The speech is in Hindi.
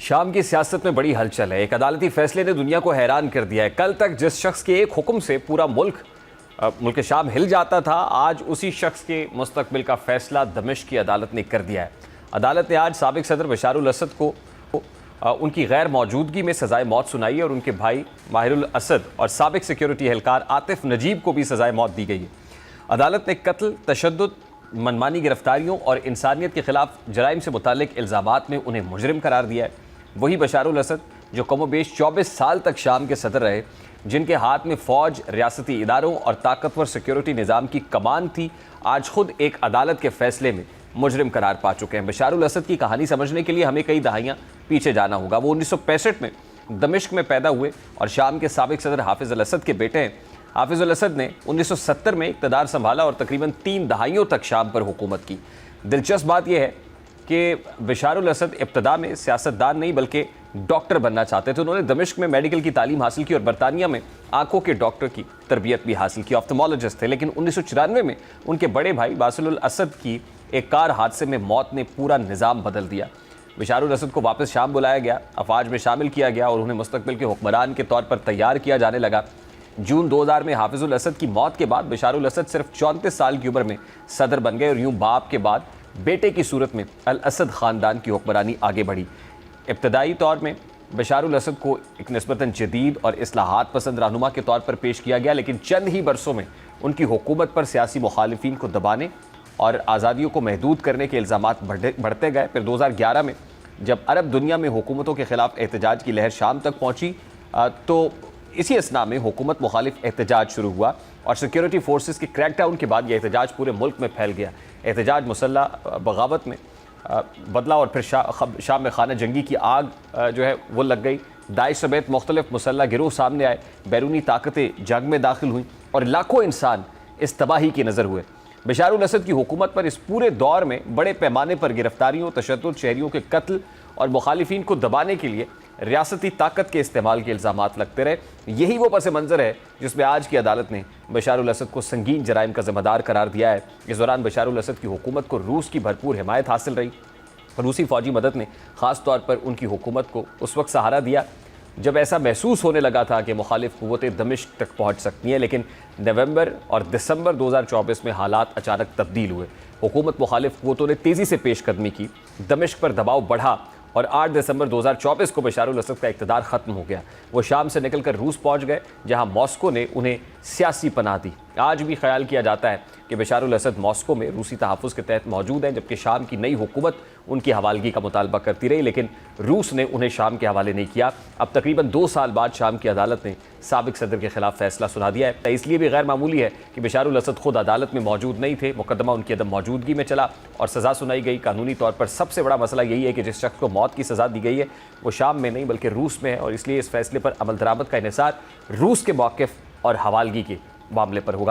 शाम की सियासत में बड़ी हलचल है। एक अदालती फैसले ने दुनिया को हैरान कर दिया है। कल तक जिस शख्स के एक हुक्म से पूरा मुल्क शाम हिल जाता था, आज उसी शख्स के मुस्तकबिल का फैसला दमिश्क की अदालत ने कर दिया है। अदालत ने आज साबिक सदर बशारुल असद को उनकी गैर मौजूदगी में सजाए मौत सुनाई है और उनके भाई माहिरुल असद और साबिक सिक्योरिटी एहलकार आतिफ नजीब को भी सजाए मौत दी गई है। अदालत ने कत्ल, तशद्दुद, मनमानी गिरफ्तारियों और इंसानियत के खिलाफ जराइम से मुतालिक इल्ज़ामात में उन्हें मुजरिम करार दिया है। वही बशारुल असद, जो कमोबेश 24 साल तक शाम के सदर रहे, जिनके हाथ में फ़ौज, रियासती इदारों और ताकतवर सिक्योरिटी निज़ाम की कमान थी, आज खुद एक अदालत के फैसले में मुजरिम करार पा चुके हैं। बशारुल असद की कहानी समझने के लिए हमें कई दहाइयाँ पीछे जाना होगा। वो 1965 में दमिश्क में पैदा हुए और शाम के साबिक सदर हाफिज़ अल असद के बेटे हैं। हाफिज़ अल असद ने 1970 में इक़्तिदार संभाला और तकरीबन 3 दहाइयों तक शाम पर हुकूमत की। दिलचस्प बात यह है कि बशारुल असद इब्तदा में सियासतदान नहीं बल्कि डॉक्टर बनना चाहते थे। उन्होंने दमिश्क में मेडिकल की तालीम हासिल की और बरतानिया में आंखों के डॉक्टर की तरबियत भी हासिल की, ऑफ्थल्मोलॉजिस्ट थे। लेकिन 1994 में उनके बड़े भाई बासिल असद की एक कार हादसे में मौत ने पूरा निज़ाम बदल दिया। बशारुल असद को वापस शाम बुलाया गया, अफवाज में शामिल किया गया और उन्हें मुस्तकबिल के हुक्मरान के तौर पर तैयार किया जाने लगा। जून 2000 में हाफिज़ुल असद की मौत के बाद बशारुल असद सिर्फ 34 साल की उम्र में सदर बन गए और यूं बाप के बाद बेटे की सूरत में अल असद ख़ानदान की हुक्मरानी आगे बढ़ी। इब्तदाई तौर में बशारुल असद को एक निस्बतन जदीद और इस्लाहात पसंद रहनुमा के तौर पर पेश किया गया, लेकिन चंद ही बरसों में उनकी हुकूमत पर सियासी मुखालिफिन को दबाने और आज़ादियों को महदूद करने के इल्ज़ामात बढ़ते गए। फिर 2011 में जब अरब दुनिया में हुकूमतों के ख़िलाफ़ एहतजाज की लहर शाम तक पहुँची, तो इसी असना में हुकूमत मुखालिफ एहतजाज शुरू हुआ और सिक्योरिटी फोर्सेस के क्रैकडाउन के बाद यह एहतजाज पूरे मुल्क में फैल गया। एहतजाज मुसल्लह बगावत में बदला और फिर शाम में खाना जंगी की आग जो है वो लग गई। दाइश समेत मुख्तलिफ मुसल्लह गिरोह सामने आए, बैरूनी ताकतें जंग में दाखिल हुई और लाखों इंसान इस तबाही की नज़र हुए। बशारुल असद की हुकूमत पर इस पूरे दौर में बड़े पैमाने पर गिरफ्तारियों, तशद्दुद, शहरियों के कत्ल और मुखालिफिन को दबाने के लिए रियासती ताकत के इस्तेमाल के इल्ज़ामात लगते रहे। यही वो पस मंज़र है जिसमें आज की अदालत ने बशारुल असद को संगीन जराइम का ज़िम्मेदार करार दिया है। इस दौरान बशारुल असद की हुकूमत को रूस की भरपूर हिमायत हासिल रही। रूसी फ़ौजी मदद ने ख़ास तौर पर उनकी हुकूमत को उस वक्त सहारा दिया जब ऐसा महसूस होने लगा था कि मुखालिफ क़ुव्वतें दमिश्क तक पहुँच सकती हैं। लेकिन नवंबर और दिसंबर 2024 में हालात अचानक तब्दील हुए। हुकूमत मुखालिफ क़ुव्वतों ने तेज़ी से पेशकदमी की, दमिश्क पर दबाव बढ़ा और 8 दिसंबर 2024 को बशारुल असद का इक़्तिदार ख़त्म हो गया। वो शाम से निकलकर रूस पहुँच गए, जहाँ मॉस्को ने उन्हें सियासी पनाह दी। आज भी ख्याल किया जाता है कि बशारुल असद मॉस्को में रूसी तहफ़्फ़ुज़ के तहत मौजूद हैं, जबकि शाम की नई हुकूमत उनकी हवालगी का मुतालबा करती रही, लेकिन रूस ने उन्हें शाम के हवाले नहीं किया। अब तकरीबन 2 साल बाद शाम की अदालत ने साबिक सदर के खिलाफ फैसला सुना दिया है। इसलिए भी गैर मामूली है कि बशारुल असद खुद अदालत में मौजूद नहीं थे, मुकदमा उनकी अदम मौजूदगी में चला और सज़ा सुनाई गई। कानूनी तौर पर सबसे बड़ा मसला यही है कि जिस शख्स को मौत की सज़ा दी गई है वो शाम में नहीं बल्कि रूस में है और इसलिए इस फैसले पर अमल दरामद का इन्हिसार रूस के मौक़िफ़ और हवालगी के मामले पर होगा।